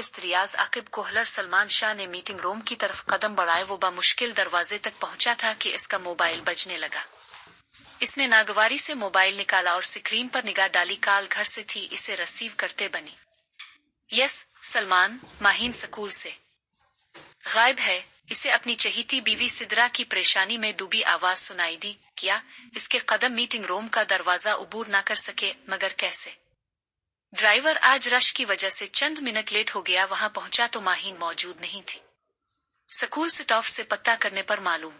मुहाफिज रियाज Aqib Kohler Salman Shah ने meeting room की तरफ कदम बढ़ाए। वो बामुश्किल दरवाजे तक पहुंचा था कि इसका मोबाइल बजने लगा। इसने नागवारी से मोबाइल निकाला और स्क्रीन पर निगाह डाली। कॉल घर से थी, इसे रिसीव करते बनी। यस सलमान, माहीन स्कूल से गायब है। इसे अपनी चहीती बीवी सिद्रा की परेशानी में डूबी आवाज सुनाई दी। क्या? इसके कदम मीटिंग रूम का दरवाजा अबूर ना कर सके, मगर कैसे? ड्राइवर आज रश की वजह से चंद मिनट लेट हो गया। वहां पहुंचा तो माहीन मौजूद नहीं थी। स्कूल स्टाफ से पता करने पर मालूम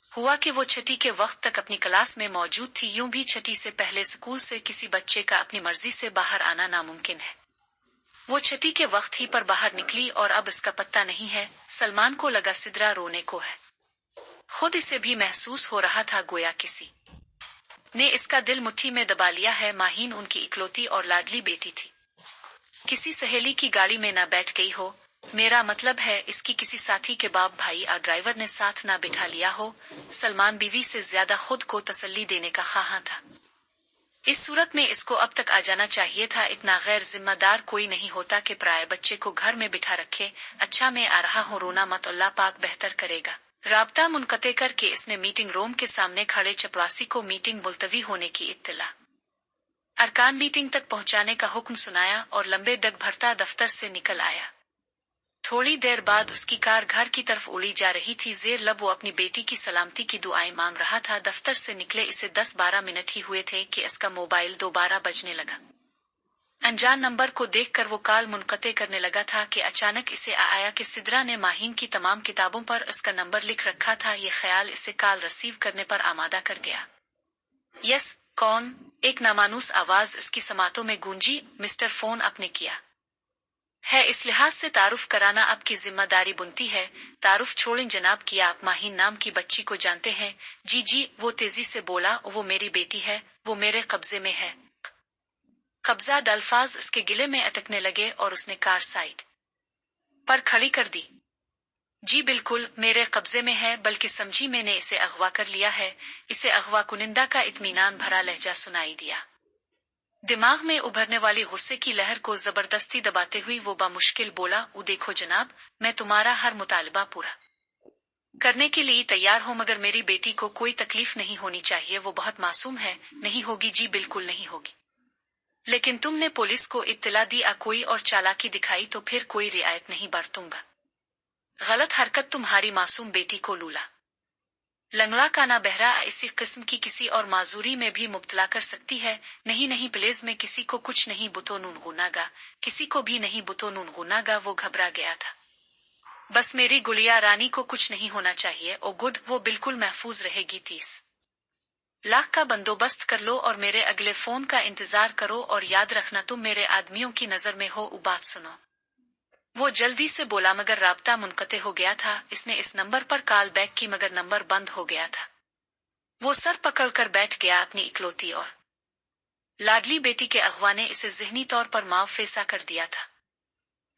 हुआ कि वो छठी के वक्त तक अपनी क्लास में मौजूद थी। यूं भी छठी से पहले स्कूल से किसी बच्चे का अपनी मर्जी से बाहर आना नामुमकिन है। वो छठी के वक्त ही पर बाहर निकली और अब इसका पत्ता नहीं है। सलमान को लगा सिद्रा रोने को है। खुद इसे भी महसूस हो रहा था गोया किसी ने इसका दिल मुट्ठी में दबा लिया है। माहीन उनकी इकलौती और लाडली बेटी थी। किसी सहेली की गाड़ी में ना बैठ गई हो, मेरा मतलब है इसकी किसी साथी के बाप भाई और ड्राइवर ने साथ ना बिठा लिया हो। सलमान बीवी से ज्यादा खुद को तसल्ली देने का ख्वाह था। इस सूरत में इसको अब तक आ जाना चाहिए था। इतना गैर जिम्मेदार कोई नहीं होता कि पराये बच्चे को घर में बिठा रखे। अच्छा मैं आ रहा हूँ, रोना मत, अल्लाह पाक बेहतर करेगा। राब्ता मुनक़ते करके इसने मीटिंग रूम के सामने खड़े चपरासी को मीटिंग मुलतवी होने की इत्तला अरकान मीटिंग तक पहुंचाने का हुक्म सुनाया और लंबे डग भरता दफ्तर से निकल आया। थोड़ी देर बाद उसकी कार घर की तरफ उड़ी जा रही थी। जेर लब वो अपनी बेटी की सलामती की दुआएं मांग रहा था। दफ्तर से निकले इसे 10-12 मिनट ही हुए थे कि इसका मोबाइल दोबारा बजने लगा। अनजान नंबर को देखकर वो कॉल मुनक़ते करने लगा था कि अचानक इसे आया कि सिद्रा ने माहीन की तमाम किताबों पर इसका नंबर लिख रखा था। ये ख्याल इसे कॉल रिसीव करने पर आमादा कर गया। यस, कौन? एक नामानूस आवाज इसकी समातों में गूंजी। मिस्टर, फोन आपने किया है, इस लिहाज से तारुफ कराना आपकी जिम्मेदारी बनती है। तारुफ छोड़ें जनाब, किया आप माहीन नाम की बच्ची को जानते हैं? जी जी, वो तेजी से बोला। वो मेरी बेटी है, वो मेरे कब्जे में है। कब्जा अल्फाज इसके गिले में अटकने लगे और उसने कार साइड पर खड़ी कर दी। जी बिल्कुल, मेरे कब्जे में है, बल्कि समझी मैंने इसे अगवा कर लिया है। इसे अगवा कुनिंदा का इत्मीनान भरा लहजा सुनाई दिया। दिमाग में उभरने वाली गुस्से की लहर को जबरदस्ती दबाते हुई वो बामुश्किल बोला, देखो जनाब, मैं तुम्हारा हर मुतालबा पूरा करने के लिए तैयार हूँ, मगर मेरी बेटी को कोई तकलीफ नहीं होनी चाहिए। वो बहुत मासूम है। नहीं होगी जी, बिल्कुल नहीं होगी। लेकिन तुमने पुलिस को इत्तला दी, कोई और चालाकी दिखाई तो फिर कोई रियायत नहीं बरतूंगा। गलत हरकत तुम्हारी मासूम बेटी को लूला लंगड़ा काना बहरा इसी किस्म की किसी और माजूरी में भी मुब्तला कर सकती है। नहीं नहीं प्लीज, मैं किसी को कुछ नहीं बुतो नून गुनागा, किसी को भी नहीं बुतो नून गुनागा। वो घबरा गया था। बस मेरी गुलिया रानी को कुछ नहीं होना चाहिए। ओ गुड, वो बिल्कुल महफूज रहेगी। 30 लाख का बंदोबस्त कर लो और मेरे अगले फोन का इंतजार करो, और याद रखना तुम मेरे आदमियों की नजर में हो। बात सुनो। वो जल्दी से बोला, मगर राब्ता मुनक़ते हो गया था। इसने इस नंबर पर कॉल बैक की, मगर नंबर बंद हो गया था। वो सर पकड़कर बैठ गया। अपनी इकलौती और लाडली बेटी के अगवा ने इसे ज़हनी तौर पर माफ़ कर दिया था।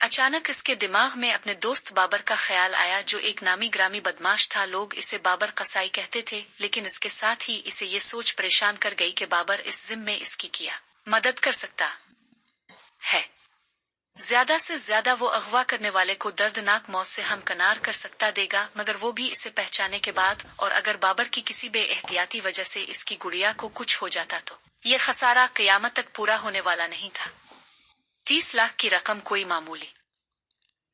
अचानक इसके दिमाग में अपने दोस्त बाबर का ख्याल आया, जो एक नामी ग्रामी बदमाश था। लोग इसे बाबर कसाई कहते थे, लेकिन इसके साथ ही इसे ये सोच परेशान कर गई कि बाबर इस जिम्मे में इसकी क्या मदद कर सकता है। ज्यादा से ज्यादा वो अगवा करने वाले को दर्दनाक मौत से हमकनार कर सकता देगा, मगर वो भी इसे पहचाने के बाद। और अगर बाबर की किसी बेएहतियाती वजह से इसकी गुड़िया को कुछ हो जाता तो ये खसारा क़यामत तक पूरा होने वाला नहीं था। 30 लाख की रकम कोई मामूली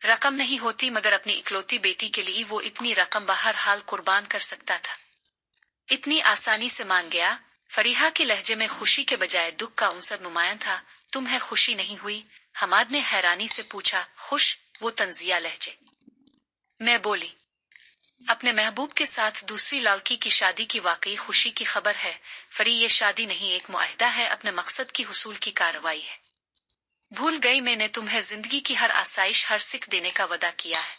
रकम नहीं होती, मगर अपनी इकलौती बेटी के लिए वो इतनी रकम बहर हाल कुर्बान कर सकता था। इतनी आसानी से मान गया। फरीहा के लहजे में खुशी के बजाय दुख का अंसर नुमायां था। तुम्हें खुशी नहीं हुई? हमाद ने हैरानी से पूछा। खुश? वो तंजिया लहजे मैं बोली। अपने महबूब के साथ दूसरी लड़की की शादी की वाकई खुशी की खबर है फरी। ये शादी नहीं, एक मुआहदा है, अपने मकसद की हुसूल की कार्रवाई है। भूल गई मैंने तुम्हें जिंदगी की हर आसाइश, हर सिख देने का वदा किया है,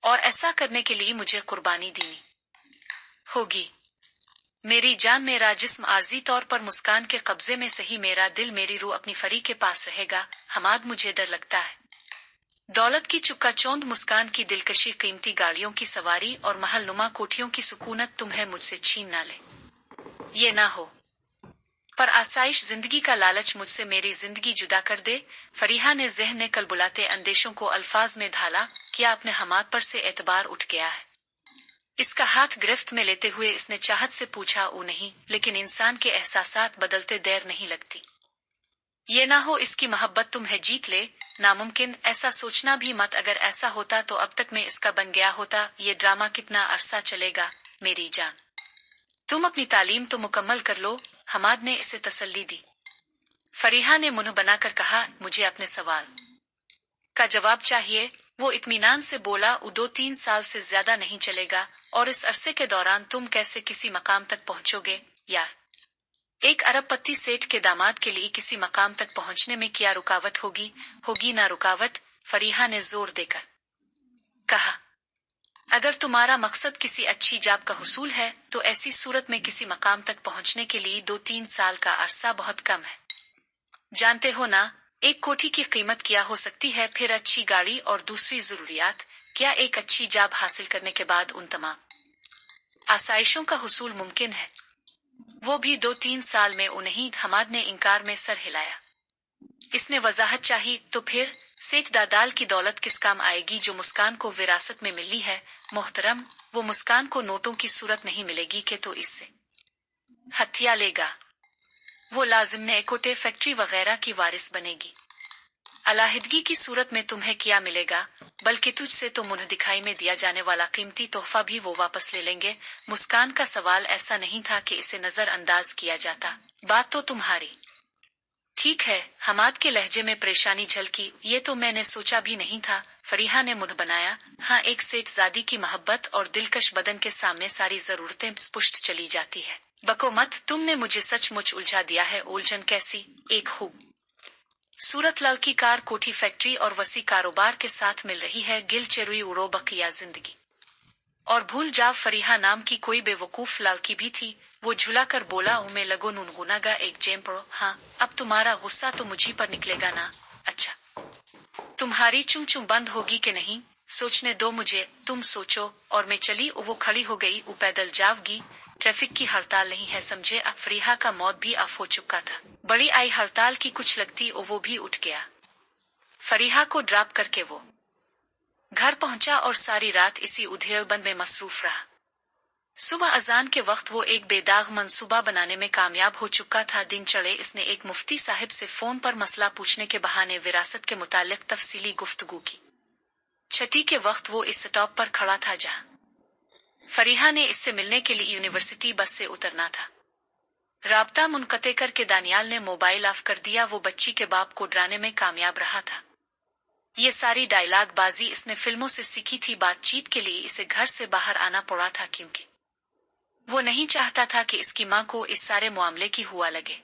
और ऐसा करने के लिए मुझे कुर्बानी देनी होगी। मेरी जान, मेरा जिस्म आर्जी तौर पर मुस्कान के कब्जे में सही, मेरा दिल, मेरी रूह अपनी फरी के पास रहेगा। हमाद, मुझे डर लगता है दौलत की चुक्का चौंध मुस्कान की दिलकशी, कीमती गाड़ियों की सवारी और महलनुमा कोठियों की सुकूनत तुम्हें मुझसे छीन ना ले। ये ना हो पर आसाइश जिंदगी का लालच मुझसे मेरी जिंदगी जुदा कर दे। फरीहा ने ज़हन ने कल बुलाते अंदेशों को अल्फाज में ढाला। क्या अपने हमाद पर से एतबार उठ गया है? इसका हाथ गिरफ्त में लेते हुए इसने चाहत से पूछा। ओ नहीं, लेकिन इंसान के एहसासात बदलते देर नहीं लगती। ये ना हो इसकी मोहब्बत तुम्हें जीत ले। नामुमकिन, ऐसा सोचना भी मत। अगर ऐसा होता तो अब तक मैं इसका बन गया होता। ये ड्रामा कितना अरसा चलेगा मेरी जान? तुम अपनी तालीम तो मुकम्मल कर लो। हमाद ने इसे तसल्ली दी। फरीहा ने मुंह बनाकर कहा, मुझे अपने सवाल का जवाब चाहिए। वो इत्मीनान से बोला, 2-3 साल से ज्यादा नहीं चलेगा। और इस अरसे के दौरान तुम कैसे किसी मकाम तक पहुंचोगे यार? एक अरबपति सेठ के दामाद के लिए किसी मकाम तक पहुंचने में क्या रुकावट होगी? होगी ना रुकावट, फरीहा ने जोर देकर कहा। अगर तुम्हारा मकसद किसी अच्छी जॉब का हुसूल है तो ऐसी सूरत में किसी मकाम तक पहुंचने के लिए 2-3 साल का अरसा बहुत कम है। जानते हो ना, एक कोठी की कीमत क्या हो सकती है? फिर अच्छी गाड़ी और दूसरी जरूरियात। क्या एक अच्छी जॉब हासिल करने के बाद उन तमाम आसाइशों का हुसूल मुमकिन है? वो भी 2-3 साल में? उन्हीं, हमाद ने इनकार में सर हिलाया। इसने वजाहत चाही। तो फिर सेठ दादाल की दौलत किस काम आएगी जो मुस्कान को विरासत में मिली है? मोहतरम, वो मुस्कान को नोटों की सूरत नहीं मिलेगी कि तो इससे हथिया लेगा। वो लाजिम ने कोटे फैक्ट्री वगैरह की वारिस बनेगी। अलाहिदगी की सूरत में तुम्हें क्या मिलेगा? बल्कि तुझसे तो मुन्ह दिखाई में दिया जाने वाला कीमती तोहफा भी वो वापस ले लेंगे। मुस्कान का सवाल ऐसा नहीं था कि इसे नजरअंदाज किया जाता। बात तो तुम्हारी ठीक है। हमाद के लहजे में परेशानी झलकी। ये तो मैंने सोचा भी नहीं था। फरीहा ने मुंह बनाया। हाँ, एक सेठ ज़ादी की मोहब्बत और दिलकश बदन के सामने सारी जरूरतें स्पुष्ट चली जाती है। बको मत, तुमने मुझे सचमुच उलझा दिया है। उलझन कैसी? एक खूब सूरत लड़की कार, कोठी, फैक्ट्री और वसी कारोबार के साथ मिल रही है। गिल चेरुई उड़ो बकिया जिंदगी। और भूल जाओ फरीहा नाम की कोई बेवकूफ लड़की भी थी। वो झुला कर बोला, मैं लगो नुनगुनागा एक जेम पड़ो। हाँ, अब तुम्हारा गुस्सा तो मुझी पर निकलेगा ना? अच्छा, तुम्हारी चुम चुम बंद होगी कि नहीं? सोचने दो मुझे, तुम सोचो। और मैं चली। वो खड़ी हो गई। वो पैदल जाओगी? ट्रैफिक की हड़ताल नहीं है समझे? अब फरीहा का मौत भी ऑफ हो चुका था। बड़ी आई हड़ताल की कुछ लगती। वो भी उठ गया। फरीहा को ड्रॉप करके वो घर पहुंचा और सारी रात इसी उधेड़बन में मसरूफ रहा। सुबह अजान के वक्त वो एक बेदाग मंसूबा बनाने में कामयाब हो चुका था। दिन चढ़े इसने एक मुफ्ती साहिब से फोन पर मसला पूछने के बहाने विरासत के मुतालिक तफसीली गुफ्तगू की। छठी के वक्त वो इस स्टॉप पर खड़ा था जहां फरीहा ने इससे मिलने के लिए यूनिवर्सिटी बस से उतरना था। राब्ता मुनक़ते करके दानियाल ने मोबाइल ऑफ कर दिया। वो बच्ची के बाप को डराने में कामयाब रहा था। ये सारी डायलॉग बाजी इसने फिल्मों से सीखी थी। बातचीत के लिए इसे घर से बाहर आना पड़ा था क्योंकि वो नहीं चाहता था कि इसकी मां को इस सारे मामले की हुआ लगे।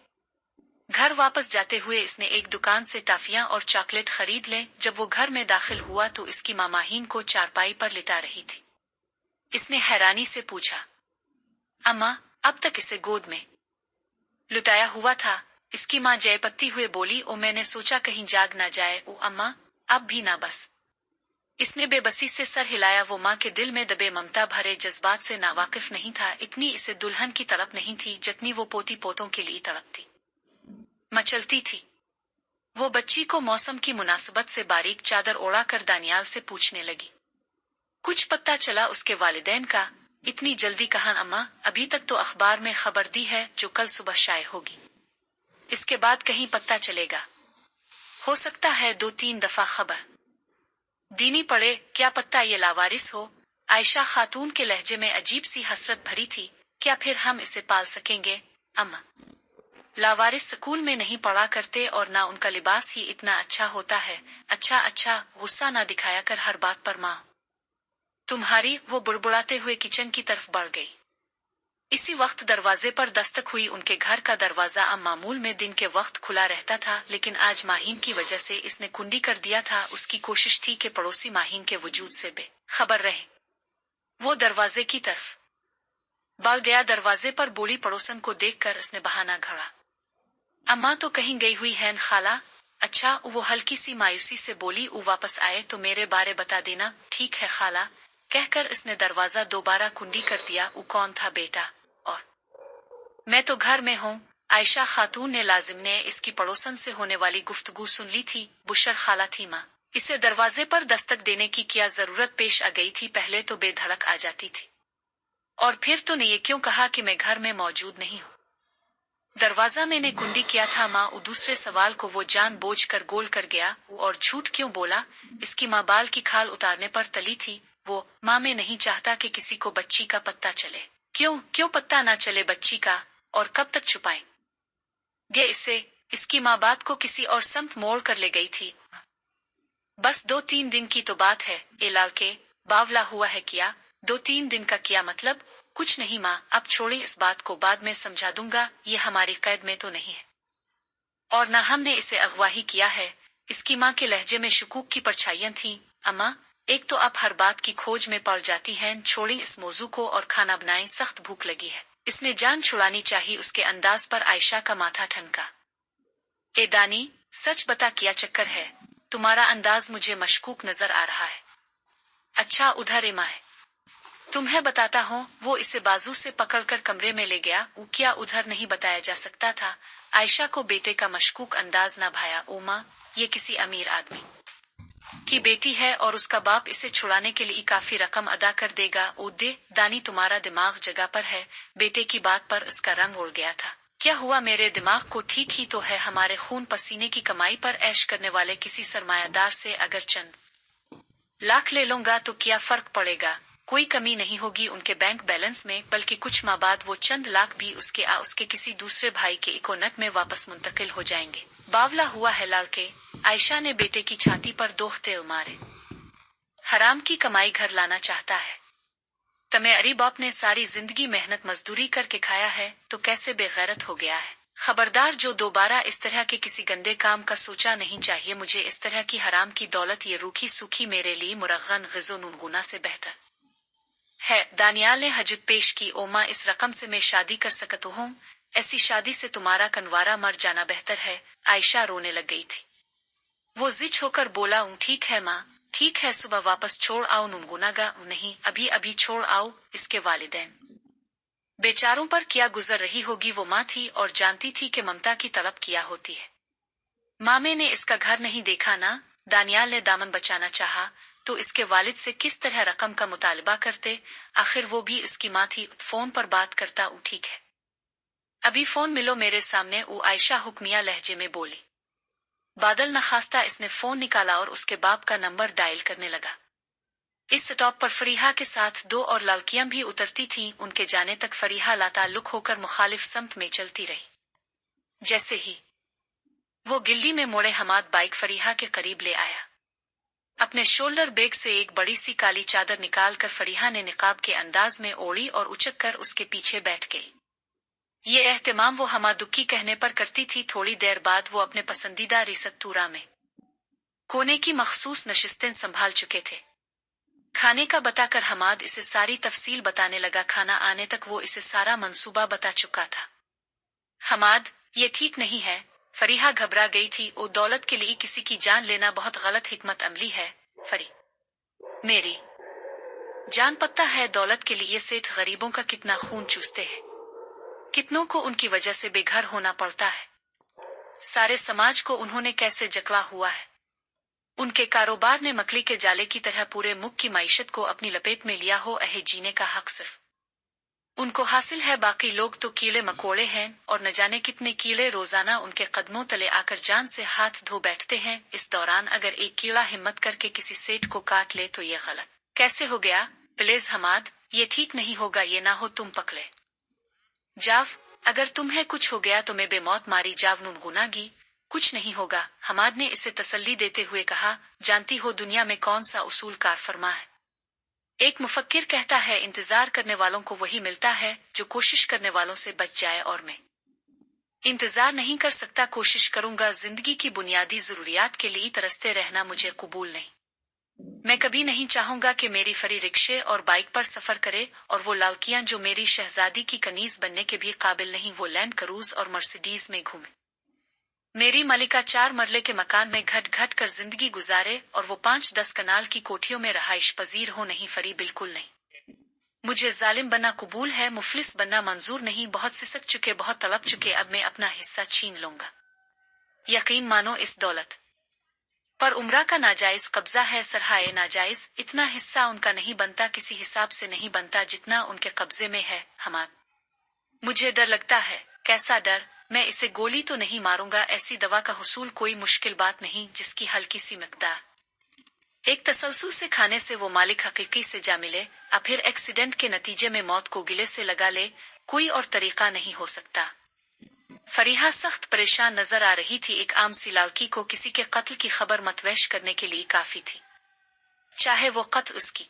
घर वापस जाते हुए इसने एक दुकान से टाफियां और चॉकलेट खरीद ले। जब वो घर में दाखिल हुआ तो इसकी मां माहीन को चारपाई पर लिटा रही थी। इसने हैरानी से पूछा, अम्मा, अब तक इसे गोद में लुटाया हुआ था? इसकी मां जयपत्ती हुए बोली, ओ मैंने सोचा कहीं जाग ना जाए। ओ अम्मा, अब भी ना बस। इसने बेबसी से सर हिलाया। वो मां के दिल में दबे ममता भरे जज्बात से नावाकिफ नहीं था। इतनी इसे दुल्हन की तड़प नहीं थी जितनी वो पोती पोतों के लिए तड़पती मचलती थी। वो बच्ची को मौसम की मुनासबत से बारीक चादर ओढ़ा कर दानियाल से पूछने लगी, कुछ पता चला उसके वालिदैन का? इतनी जल्दी कहाँ अम्मा? अभी तक तो अखबार में खबर दी है जो कल सुबह शाये होगी। इसके बाद कहीं पता चलेगा। हो सकता है 2-3 दफा खबर दीनी पड़े। क्या पता ये लावारिस हो? आयशा खातून के लहजे में अजीब सी हसरत भरी थी। क्या फिर हम इसे पाल सकेंगे? अम्मा, लावारिस स्कूल में नहीं पढ़ा करते और ना उनका लिबास ही इतना अच्छा होता है। अच्छा अच्छा, गुस्सा ना दिखाया कर हर बात पर माँ तुम्हारी। वो बुड़बुड़ाते हुए किचन की तरफ बढ़ गई। इसी वक्त दरवाजे पर दस्तक हुई। उनके घर का दरवाजा मामूल में दिन के वक्त खुला रहता था, लेकिन आज माहीन की वजह से इसने कुंडी कर दिया था। उसकी कोशिश थी कि पड़ोसी माहीन के वजूद से बेखबर रहे। वो दरवाजे की तरफ बढ़ गया। दरवाजे पर बूढ़ी पड़ोसन को देखकर इसने बहाना घड़ा, अम्मा तो कहीं गई हुई है खाला। अच्छा, वो हल्की सी मायूसी से बोली, वो वापस आए तो मेरे बारे बता देना। ठीक है खाला, कहकर इसने दरवाजा दोबारा कुंडी कर दिया। वो कौन था बेटा? और मैं तो घर में हूँ। आयशा खातून ने लाजिम ने इसकी पड़ोसन से होने वाली गुफ्तगू सुन ली थी। बुशर खाला थी माँ, इसे दरवाजे पर दस्तक देने की क्या जरूरत पेश आ गई थी। पहले तो बेधड़क आ जाती थी और फिर तो ने ये क्यों कहा कि मैं घर में मौजूद नहीं हूँ। दरवाजा मैंने कुंडी किया था माँ। दूसरे सवाल को वो जान बोझ कर गोल कर गया। और झूठ क्यों बोला? इसकी माँ बाल की खाल उतारने पर तली थी। वो माँ, मैं नहीं चाहता कि किसी को बच्ची का पता चले। क्यों क्यों पता ना चले बच्ची का? और कब तक छुपाएं गे इसे? इसकी माँ बात को किसी और समत मोड़ कर ले गई थी। बस 2-3 दिन की तो बात है। ए लड़के, बावला हुआ है क्या? 2-3 दिन का क्या मतलब? कुछ नहीं माँ, अब छोड़े इस बात को, बाद में समझा दूंगा। ये हमारी कैद में तो नहीं है और न हमने इसे अगवा ही किया है। इसकी माँ के लहजे में शुकूक की परछाइयां थीं। अम्मा, एक तो आप हर बात की खोज में पड़ जाती हैं। छोड़ें इस मौजू को और खाना बनाएं, सख्त भूख लगी है। इसने जान छुड़ानी चाहिए। उसके अंदाज पर आयशा का माथा ठनका। ए दानी, सच बता क्या चक्कर है? तुम्हारा अंदाज मुझे मशकूक नजर आ रहा है। अच्छा, उधर एमा है, तुम्हें बताता हूँ। वो इसे बाजू से पकड़कर कमरे में ले गया। वो क्या उधर नहीं बताया जा सकता था? आयशा को बेटे का मशकूक अंदाज न भाया। ओ माँ, ये किसी अमीर आदमी की बेटी है और उसका बाप इसे छुड़ाने के लिए काफी रकम अदा कर देगा। ओ दे दानी, तुम्हारा दिमाग जगह पर है। बेटे की बात पर इसका रंग उड़ गया था। क्या हुआ? मेरे दिमाग को ठीक ही तो है। हमारे खून पसीने की कमाई पर ऐश करने वाले किसी सरमायादार से अगर चंद लाख ले लूंगा तो क्या फर्क पड़ेगा? कोई कमी नहीं होगी उनके बैंक बैलेंस में, बल्कि कुछ माह बाद वो चंद लाख भी उसके किसी दूसरे भाई के इकोनट में वापस मुंतकिल हो जाएंगे। बावला हुआ है लड़के, आयशा ने बेटे की छाती पर दोहते मारे। हराम की कमाई घर लाना चाहता है। तमे अरी बाप ने सारी जिंदगी मेहनत मजदूरी करके खाया है तो कैसे बेगैरत हो गया है। खबरदार, जो दोबारा इस तरह के किसी गंदे काम का सोचा नहीं चाहिए मुझे। इस तरह की हराम की दौलत ये रूखी सूखी मेरे लिए मुरगन गिज़ो नूनगुना से बेहतर है। दानियाल ने हजत पेश की। ओ माँ, इस रकम से मैं शादी कर सकता हूँ। ऐसी शादी से तुम्हारा कनवारा मर जाना बेहतर है। आयशा रोने लग गई थी। वो जिच होकर बोला, ठीक है माँ, ठीक है, सुबह वापस छोड़ आओ। नूनगुनागा, नहीं, अभी अभी छोड़ आओ। इसके वालिदैन बेचारों पर क्या गुजर रही होगी। वो माँ थी और जानती थी कि ममता की तड़प क्या होती है। मामे ने इसका घर नहीं देखा ना? दानियाल ने दामन बचाना चाहा तो इसके वालिद से किस तरह रकम का मुतालबा करते? आखिर वो भी इसकी माँ थी। फोन पर बात करता। ठीक है, अभी फोन मिलो मेरे सामने। आयशा हुक्मिया लहजे में बोली। बादल नखास्ता इसने फोन निकाला और उसके बाप का नंबर डायल करने लगा। इस स्टॉप पर फरीहा के साथ 2 और लड़कियां भी उतरती थीं। उनके जाने तक फरीहा लाताल्लुक होकर मुखालिफ समत में चलती रही। जैसे ही वो गिल्ली में मोड़े, हमाद बाइक फरीहा के करीब ले आया। अपने शोल्डर बैग से एक बड़ी सी काली चादर निकालकर फरीहा ने निकाब के अंदाज में ओढ़ी और उचक कर उसके पीछे बैठ गई। ये एहतमाम वो हमादुक्की कहने पर करती थी। थोड़ी देर बाद वो अपने पसंदीदा रिसत्तूरा में कोने की मखसूस नशिस्तें संभाल चुके थे। खाने का बताकर हमाद इसे सारी तफसील बताने लगा। खाना आने तक वो इसे सारा मंसूबा बता चुका था। हमाद, ये ठीक नहीं है। फरीहा घबरा गई थी। ओ दौलत के लिए किसी की जान लेना बहुत गलत हिकमत अमली है। फरी, मेरी जान पता है दौलत के लिए सेठ गरीबों का कितना खून चूसते हैं। कितनों को उनकी वजह से बेघर होना पड़ता है। सारे समाज को उन्होंने कैसे जकड़ा हुआ है। उनके कारोबार ने मकड़ी के जाले की तरह पूरे मुल्क की माइशत को अपनी लपेट में लिया हो। जीने का हक सिर्फ उनको हासिल है, बाकी लोग तो कीड़े मकोड़े हैं और न जाने कितने कीड़े रोजाना उनके कदमों तले आकर जान से हाथ धो बैठते हैं। इस दौरान अगर एक कीड़ा हिम्मत करके किसी सेठ को काट ले तो ये गलत कैसे हो गया? प्लीज हमाद, ये ठीक नहीं होगा। ये ना हो तुम पकड़े जाव। अगर तुम्हें कुछ हो गया तो मैं बेमौत मारी जाव। नूनगुनागी, कुछ नहीं होगा, हमाद ने इसे तसल्ली देते हुए कहा। जानती हो दुनिया में कौन सा उसूल कार फरमा है? एक मुफक्किर कहता है, इंतजार करने वालों को वही मिलता है जो कोशिश करने वालों से बच जाए। और मैं इंतजार नहीं कर सकता, कोशिश करूंगा। जिंदगी की बुनियादी जरूरियात के लिए तरसते रहना मुझे कबूल नहीं। मैं कभी नहीं चाहूंगा कि मेरी फरी रिक्शे और बाइक पर सफर करे और वो लड़कियां जो मेरी शहजादी की कनीज बनने के भी काबिल नहीं, वो लैंड क्रूज और मर्सिडीज में घूमे। मेरी मलिका 4 मरले के मकान में घट घट कर जिंदगी गुजारे और वो 5-10 कनाल की कोठियों में रहाइश पजीर हो। नहीं फरी, बिल्कुल नहीं। मुझे जालिम बनना कबूल है, मुफलिस बनना मंजूर नहीं। बहुत सिसक चुके, बहुत तड़प चुके, अब मैं अपना हिस्सा छीन लूंगा। यकीन मानो इस दौलत पर उम्रा का नाजायज कब्जा है, सरहाए नाजायज। इतना हिस्सा उनका नहीं बनता, किसी हिसाब से नहीं बनता जितना उनके कब्जे में है हमारा। मुझे डर लगता है। कैसा डर? मैं इसे गोली तो नहीं मारूंगा। ऐसी दवा का हुसूल कोई मुश्किल बात नहीं जिसकी हल्की सी मिकदार एक तसलसल से खाने से वो मालिक हकीकी से जा मिले, अब फिर एक्सीडेंट के नतीजे में मौत को गिले से लगा ले। कोई और तरीका नहीं हो सकता। फरीहा सख्त परेशान नजर आ रही थी। एक आम सी लड़की को किसी के कत्ल की खबर मतवैश करने के लिए काफी थी, चाहे वो कत्ल उसकी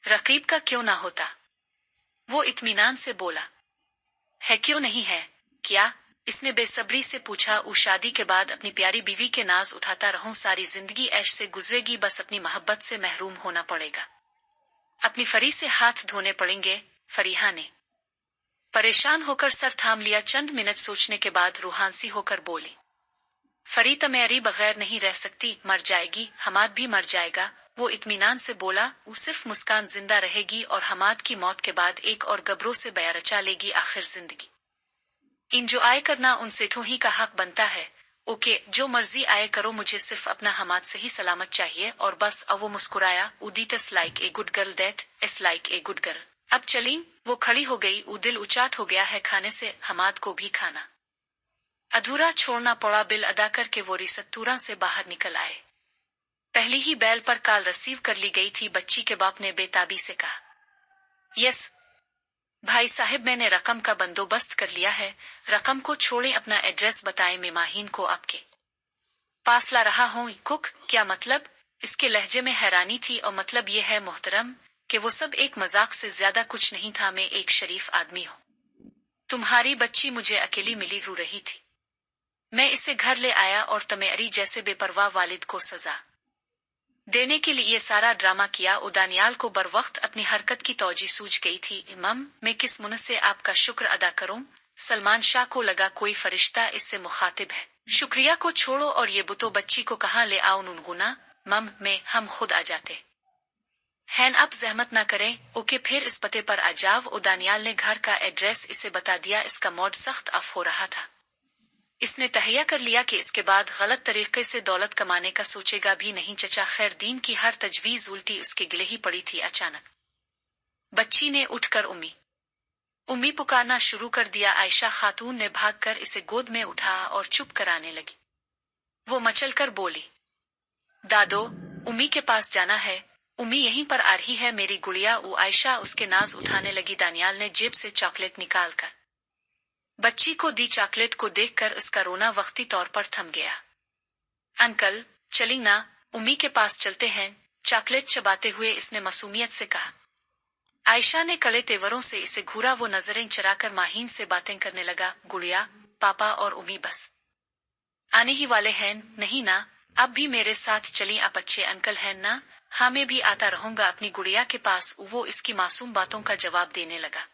रकीब का क्यों ना होता। वो इत्मीनान से बोला, है क्यों नहीं है? क्या? इसने बेसब्री से पूछा। शादी के बाद अपनी प्यारी बीवी के नाज उठाता रहूं, सारी जिंदगी ऐश से गुजरेगी, बस अपनी मोहब्बत से महरूम होना पड़ेगा, अपनी फरी से हाथ धोने पड़ेंगे। फरीहा ने परेशान होकर सर थाम लिया। चंद मिनट सोचने के बाद रूहानसी होकर बोली, फरी तमेरी बगैर नहीं रह सकती, मर जाएगी, हमाद भी मर जाएगा। वो इत्मीनान से बोला, वो सिर्फ मुस्कान जिंदा रहेगी और हमाद की मौत के बाद एक और गबरों से बया रचा लेगी आखिर जिंदगी। जो आए करना उन सेठों ही का हक बनता है। ओके, जो मर्जी आए करो, मुझे सिर्फ अपना हमाद से ही सलामत चाहिए और बस। अब वो मुस्कुराया। उदीट इस like a good girl, that इस लाइक ए गुड गर्ल। अब चली। वो खड़ी हो गई। दिल उचाट हो गया है खाने से, हमाद को भी खाना अधूरा छोड़ना पड़ा। बिल अदा करके वो रिसत्तूरा से बाहर निकल आए। पहली ही बैल पर कॉल रिसीव कर ली गई थी। बच्ची के बाप ने बेताबी से कहा, यस भाई साहब, मैंने रकम का बंदोबस्त कर लिया है। रकम को छोड़े, अपना एड्रेस बताएं, मैं माहीन को आपके पास ला रहा हूँ। कुक, क्या मतलब? इसके लहजे में हैरानी थी। और मतलब ये है मोहतरम कि वो सब एक मजाक से ज्यादा कुछ नहीं था। मैं एक शरीफ आदमी हूँ। तुम्हारी बच्ची मुझे अकेली मिली रो रही थी, मैं इसे घर ले आया और तमेरी जैसे बेपरवाह वालिद को सजा देने के लिए ये सारा ड्रामा किया। दानियाल को बर वक्त अपनी हरकत की तौजी सूझ गई थी। इमाम, मैं किस मुन से आपका शुक्र अदा करूं? सलमान शाह को लगा कोई फरिश्ता इससे मुखातिब है। शुक्रिया को छोड़ो और ये बुतो बच्ची को कहाँ ले आओ? नुनगुना, मम में हम खुद आ जाते हैं, आप जहमत ना करें। ओके, फिर इस पते पर आ जाओ। दानियाल ने घर का एड्रेस इसे बता दिया। इसका मूड सख्त ऑफ हो रहा था। इसने तहैया कर लिया कि इसके बाद गलत तरीके से दौलत कमाने का सोचेगा भी नहीं। चचा खैरदीन की हर तजवीज उल्टी उसके गिले ही पड़ी थी। अचानक बच्ची ने उठकर उम्मी पुकारना शुरू कर दिया। आयशा खातून ने भागकर इसे गोद में उठाया और चुप कराने लगी। वो मचलकर बोली, दादो, उम्मी के पास जाना है, उम्मी यहीं पर आ रही है मेरी गुड़िया। आयशा उसके नाज उठाने लगी। दानियाल ने जेब से चॉकलेट निकालकर बच्ची को दी। चॉकलेट को देखकर उसका रोना वक्ती तौर पर थम गया। अंकल, चली ना, उम्मी के पास चलते हैं, चॉकलेट चबाते हुए इसने मासूमियत से कहा। आयशा ने कड़े तेवरों से इसे घूरा। वो नजरें चराकर माहीन से बातें करने लगा। गुड़िया, पापा और उम्मी बस आने ही वाले हैं, नहीं ना? अब भी मेरे साथ चली, आप अच्छे अंकल हैं ना? हाँ, मैं भी आता रहूंगा अपनी गुड़िया के पास। वो इसकी मासूम बातों का जवाब देने लगा।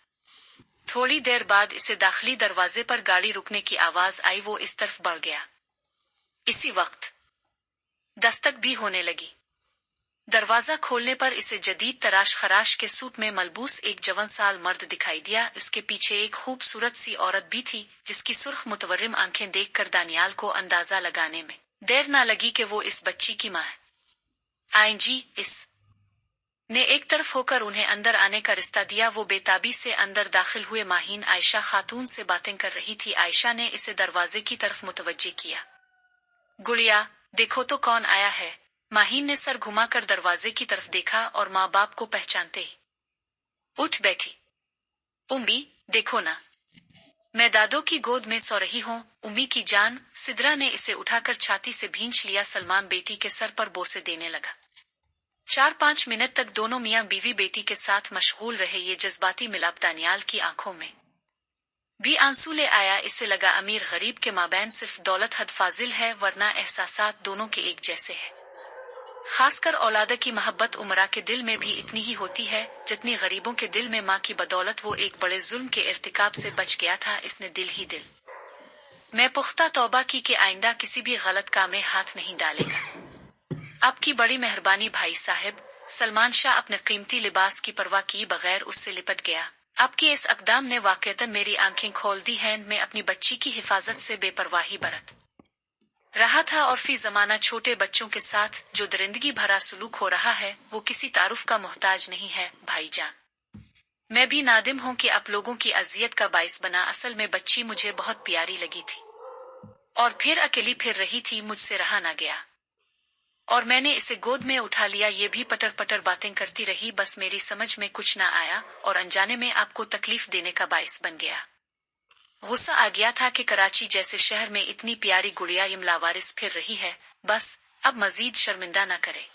थोड़ी देर बाद इसे दाखिली दरवाजे पर गाड़ी रुकने की आवाज आई। वो इस तरफ बढ़ गया। इसी वक्त दस्तक भी होने लगी। दरवाजा खोलने पर इसे जदीद तराश खराश के सूट में मलबूस एक जवान साल मर्द दिखाई दिया। इसके पीछे एक खूबसूरत सी औरत भी थी, जिसकी सुर्ख मुतवर्रिम आंखें देखकर दानियाल को अंदाजा लगाने में देर न लगी कि वो इस बच्ची की मां है। आईजी इस ने एक तरफ होकर उन्हें अंदर आने का रिश्ता दिया। वो बेताबी से अंदर दाखिल हुए। माहीन आयशा खातून से बातें कर रही थी। आयशा ने इसे दरवाजे की तरफ मुतवज्जे किया। गुड़िया, देखो तो कौन आया है। माहीन ने सर घुमाकर दरवाजे की तरफ देखा और माँ बाप को पहचानते ही उठ बैठी। उम्मी, देखो ना, मैं दादो की गोद में सो रही हूँ। उम्मी की जान। सिद्रा ने इसे उठाकर छाती से भींच लिया। सलमान बेटी के सर पर बोसे देने लगा। 4-5 मिनट तक दोनों मियाँ बीवी बेटी के साथ मशगूल रहे। ये जज्बाती मिलाप दानियाल की आंखों में भी आंसू ले आया। इससे लगा अमीर गरीब के माबैन सिर्फ दौलत हद फाजिल है, वरना एहसासात दोनों के एक जैसे हैं। खासकर औलाद की मोहब्बत उमरा के दिल में भी इतनी ही होती है जितनी गरीबों के दिल में। माँ की बदौलत वो एक बड़े जुल्म के इर्तिकाब से बच गया था। इसने दिल में पुख्ता तौबा की कि आइंदा किसी भी गलत काम में हाथ नहीं डालेगा। आपकी बड़ी मेहरबानी भाई साहब, सलमान शाह अपने कीमती लिबास की परवाह किए बगैर उससे लिपट गया। आपके इस अक़दाम ने वाक़ईतन मेरी आंखें खोल दी हैं। मैं अपनी बच्ची की हिफाजत से बेपरवाही बरत रहा था और फी ज़माना छोटे बच्चों के साथ जो दरिंदगी भरा सलूक हो रहा है वो किसी तारुफ का मोहताज नहीं है भाईजान। मैं भी नादिम हूँ कि आप लोगों की अजियत का बाइस बना। असल में बच्ची मुझे बहुत प्यारी लगी थी और फिर अकेली फिर रही थी, मुझसे रहा ना गया और मैंने इसे गोद में उठा लिया। ये भी पटर पटर बातें करती रही, बस मेरी समझ में कुछ ना आया और अनजाने में आपको तकलीफ देने का बाइस बन गया। गुस्सा आ गया था कि कराची जैसे शहर में इतनी प्यारी गुड़िया लावारिस फिर रही है, बस अब मजीद शर्मिंदा न करे।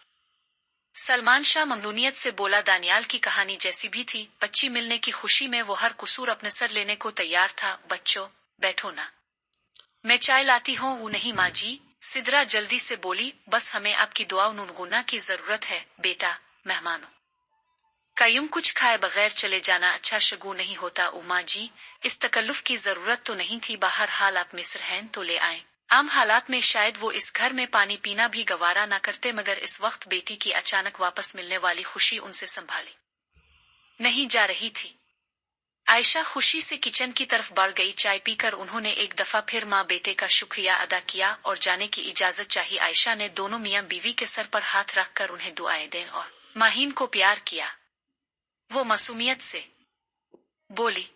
सलमान शाह ममनूनियत से बोला। दानियाल की कहानी जैसी भी थी, बच्ची मिलने की खुशी में वो हर कसूर अपने सर लेने को तैयार था। बच्चों बैठो ना, मैं चाय लाती हूँ। वो नहीं माँ जी, सिदरा जल्दी से बोली, बस हमें आपकी दुआ नुनगुना की जरूरत है बेटा। मेहमानों का यूं कुछ खाए बगैर चले जाना अच्छा शगुन नहीं होता। उमा जी, इस तकल्लुफ की जरूरत तो नहीं थी। बाहर हाल आप मिस्र हैं तो ले आए। आम हालात में शायद वो इस घर में पानी पीना भी गवारा ना करते, मगर इस वक्त बेटी की अचानक वापस मिलने वाली खुशी उनसे संभाली नहीं जा रही थी। आयशा खुशी से किचन की तरफ बढ़ गई। चाय पीकर उन्होंने एक दफा फिर माँ बेटे का शुक्रिया अदा किया और जाने की इजाजत चाही। आयशा ने दोनों मियाँ बीवी के सर पर हाथ रखकर उन्हें दुआएं दें और माहीन को प्यार किया। वो मासूमियत से बोली,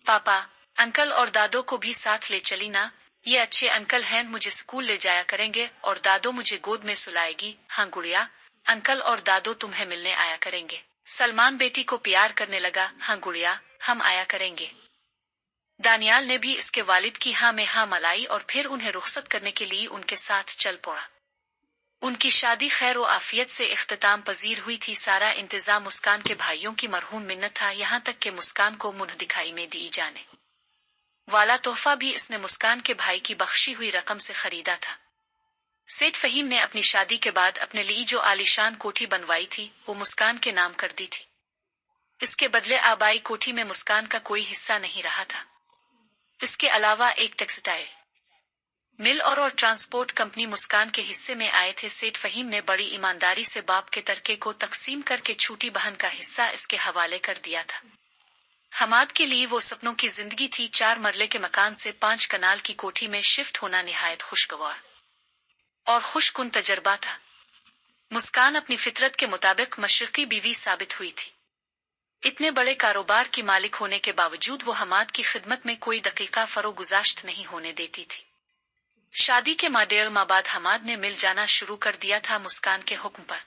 पापा अंकल और दादो को भी साथ ले चली ना। ये अच्छे अंकल हैं, मुझे स्कूल ले जाया करेंगे और दादो मुझे गोद में सुलाएगी। हाँ गुड़िया, अंकल और दादो तुम्हें मिलने आया करेंगे। सलमान बेटी को प्यार करने लगा। हाँ गुड़िया, हम आया करेंगे। दानियाल ने भी इसके वालिद की हाँ में हाँ मलाई और फिर उन्हें रुखसत करने के लिए उनके साथ चल पड़ा। उनकी शादी खैर व आफियत से इख्तिताम पजीर हुई थी। सारा इंतजाम मुस्कान के भाइयों की मरहूम मिन्नत था, यहाँ तक कि मुस्कान को मुंह दिखाई में दी जाने वाला तोहफा भी इसने मुस्कान के भाई की बख्शी हुई रकम से खरीदा था। सेठ फहीम ने अपनी शादी के बाद अपने लिए जो आलीशान कोठी बनवाई थी वो मुस्कान के नाम कर दी थी। इसके बदले आबाई कोठी में मुस्कान का कोई हिस्सा नहीं रहा था। इसके अलावा एक टेक्सटाइल मिल और ट्रांसपोर्ट कंपनी मुस्कान के हिस्से में आए थे। सेठ फहीम ने बड़ी ईमानदारी से बाप के तरके को तकसीम करके छोटी बहन का हिस्सा इसके हवाले कर दिया था। हमाद के लिए वो सपनों की जिंदगी थी। 4 मरले के मकान से 5 कनाल की कोठी में शिफ्ट होना निहायत खुशगवार और खुशकुन तजर्बा था। मुस्कान अपनी फितरत के मुताबिक मशरकी बीवी साबित हुई थी। इतने बड़े कारोबार की मालिक होने के बावजूद वो हमाद की खिदमत में कोई दकीका फरोगुजाश्त नहीं होने देती थी। शादी के 1.5 माह बाद हमाद ने मिल जाना शुरू कर दिया था मुस्कान के हुक्म पर।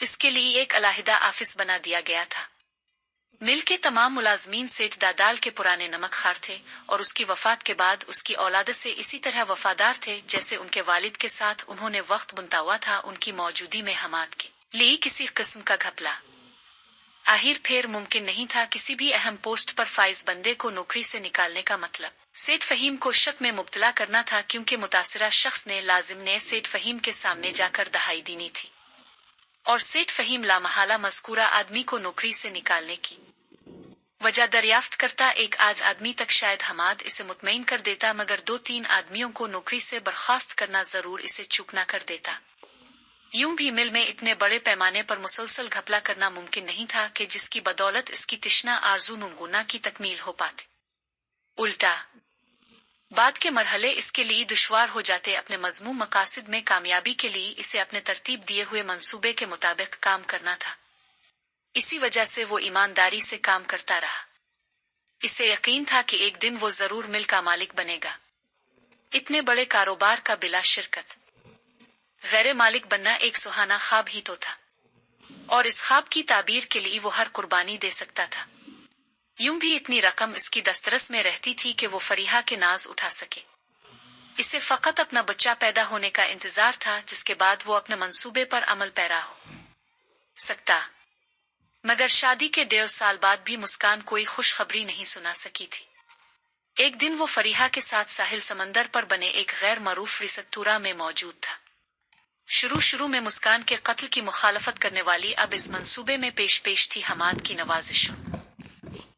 इसके लिए एक अलहदा ऑफिस बना दिया गया था। मिल के तमाम मुलाजमीन सेठ दादाल के पुराने नमक खार थे और उसकी वफात के बाद उसकी औलाद से इसी तरह वफादार थे जैसे उनके वालिद के साथ उन्होंने वक्त बुनतावा था। उनकी मौजूदगी में हमाद के लिए किसी किस्म का घपला आखिर फिर मुमकिन नहीं था। किसी भी अहम पोस्ट पर फाइज बंदे को नौकरी से निकालने का मतलब सेठ फहीम को शक में मुब्तला करना था, क्योंकि मुतासिरा शख्स ने लाजिम ने सेठ फहीम के सामने जाकर दहाई देनी थी और सेठ फहीम लामहला मज़कूरा आदमी को नौकरी से निकालने की वजह दरियाफ्त करता। एक आज आदमी तक शायद हमाद इसे मुतमईन कर देता, मगर 2-3 आदमियों को नौकरी से बर्खास्त करना जरूर इसे चूक न कर देता। यूं भी मिल में इतने बड़े पैमाने पर मुसलसल घपला करना मुमकिन नहीं था कि जिसकी बदौलत इसकी तिश्ना आरजू नुनगुना की तकमील हो पाती। उल्टा बाद के मरहले इसके लिए दुश्वार हो जाते। अपने मजमूम मकासद में कामयाबी के लिए इसे अपने तरतीब दिए हुए मंसूबे के मुताबिक काम करना था। इसी वजह से वो ईमानदारी से काम करता रहा। इसे यकीन था कि एक दिन वो जरूर मिल का मालिक बनेगा। इतने बड़े कारोबार का बिला शिरकत गैर मालिक बनना एक सुहाना ख्वाब ही तो था और इस ख्वाब की ताबीर के लिए वो हर कुर्बानी दे सकता था। यूं भी इतनी रकम इसकी दस्तरस में रहती थी कि वो फरीहा के नाज उठा सके। इसे फकत अपना बच्चा पैदा होने का इंतजार था, जिसके बाद वो अपने मंसूबे पर अमल पैरा हो सकता। मगर शादी के 1.5 साल बाद भी मुस्कान कोई खुशखबरी नहीं सुना सकी थी। एक दिन वो फरीहा के साथ साहिल समंदर पर बने एक गैर मरूफ रिसतूरा में मौजूद था। शुरू में मुस्कान के कत्ल की मुखालफत करने वाली अब इस मंसूबे में पेश थी। हमाद की नवाजिशों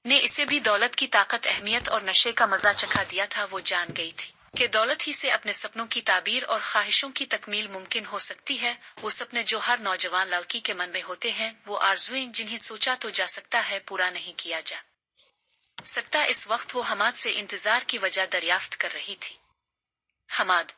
ने इसे भी दौलत की ताकत, अहमियत और नशे का मजा चखा दिया था। वो जान गई थी کہ دولت ہی سے اپنے سپنوں کی تعبیر اور خواہشوں کی تکمیل ممکن ہو سکتی ہے۔ وہ سپنے جو ہر نوجوان لڑکی کے من میں ہوتے ہیں، وہ آرزوئیں جنہیں سوچا تو جا سکتا ہے پورا نہیں کیا جا سکتا۔ اس وقت وہ حماد سے انتظار کی وجہ دریافت کر رہی تھی۔ حماد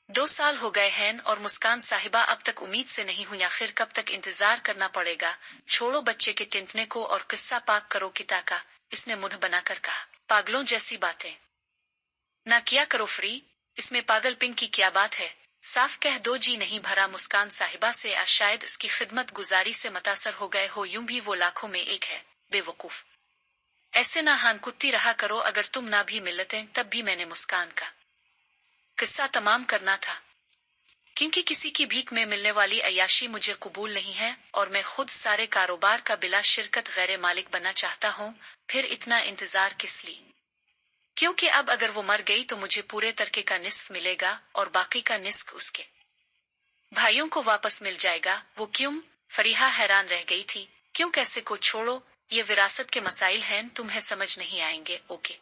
2 سال ہو گئے ہیں اور مسکان صاحبہ اب تک امید سے نہیں ہوئی، آخر کب تک انتظار کرنا پڑے گا؟ چھوڑو بچے کے ٹنٹنے کو اور قصہ پاک کرو کتا کا، اس نے منہ بنا کر کہا۔ پاگلوں جیسی باتیں نہ کیا کرو فری، اس میں پاگل پن کی کیا بات ہے؟ صاف کہہ دو جی نہیں بھرا مسکان صاحبہ سے، شاید اس کی خدمت گزاری سے متاثر ہو گئے ہو، یوں بھی وہ لاکھوں میں ایک ہے۔ بے وقوف، ایسے نہ ہان کتی رہا کرو، اگر تم نہ بھی ملتے تب بھی میں نے مسکان کا قصہ تمام کرنا تھا، کیونکہ کسی کی بھیک میں ملنے والی عیاشی مجھے قبول نہیں ہے اور میں خود سارے کاروبار کا بلا شرکت غیر مالک بننا چاہتا ہوں۔ پھر اتنا انتظار کس لیے؟ کیونکہ اب اگر وہ مر گئی تو مجھے پورے ترکے کا نصف ملے گا اور باقی کا نصف اس کے بھائیوں کو واپس مل جائے گا۔ وہ کیوں؟ فریحہ حیران رہ گئی تھی۔ کیوں؟ کیسے کو چھوڑو، یہ وراثت کے مسائل ہیں، تمہیں سمجھ نہیں آئیں گے۔ اوکے،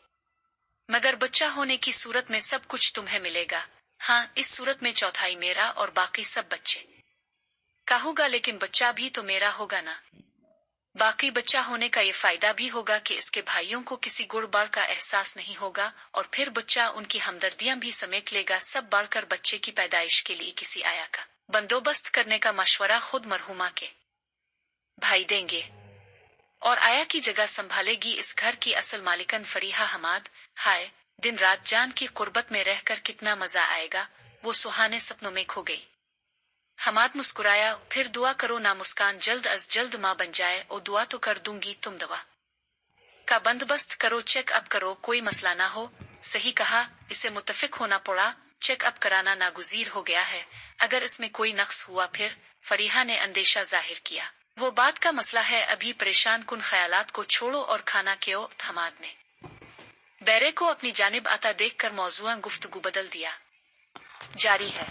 مگر بچہ ہونے کی صورت میں سب کچھ تمہیں ملے گا۔ ہاں، اس صورت میں چوتھائی میرا اور باقی سب بچے کا ہوگا، لیکن بچہ بھی تو میرا ہوگا نا۔ باقی بچہ ہونے کا یہ فائدہ بھی ہوگا کہ اس کے بھائیوں کو کسی گڑ بڑھ کا احساس نہیں ہوگا، اور پھر بچہ ان کی ہمدردیاں بھی سمیٹ لے گا۔ سب بڑھ کر بچے کی پیدائش کے لیے کسی آیا کا بندوبست کرنے کا مشورہ خود مرحومہ کے بھائی دیں گے، اور آیا کی جگہ سنبھالے گی اس گھر کی اصل مالکن فریحہ حماد۔ ہائے، دن رات جان کی قربت میں رہ کر کتنا مزہ آئے گا۔ وہ سہانے سپنوں میں کھو گئی۔ حماد مسکرایا، پھر دعا کرو نا مسکان جلد از جلد ماں بن جائے۔ او دعا تو کر دوں گی، تم دوا کا بندوبست کرو، چیک اپ کرو، کوئی مسئلہ نہ ہو۔ صحیح کہا، اسے متفق ہونا پڑا، چیک اپ کرانا ناگزیر ہو گیا ہے۔ اگر اس میں کوئی نقص ہوا پھر؟ فریحہ نے اندیشہ ظاہر کیا۔ وہ بات کا مسئلہ ہے، ابھی پریشان کن خیالات کو چھوڑو اور کھانا کھاؤ۔ حماد نے بیرے کو اپنی جانب آتا دیکھ کر موضوع گفتگو بدل دیا۔ جاری ہے۔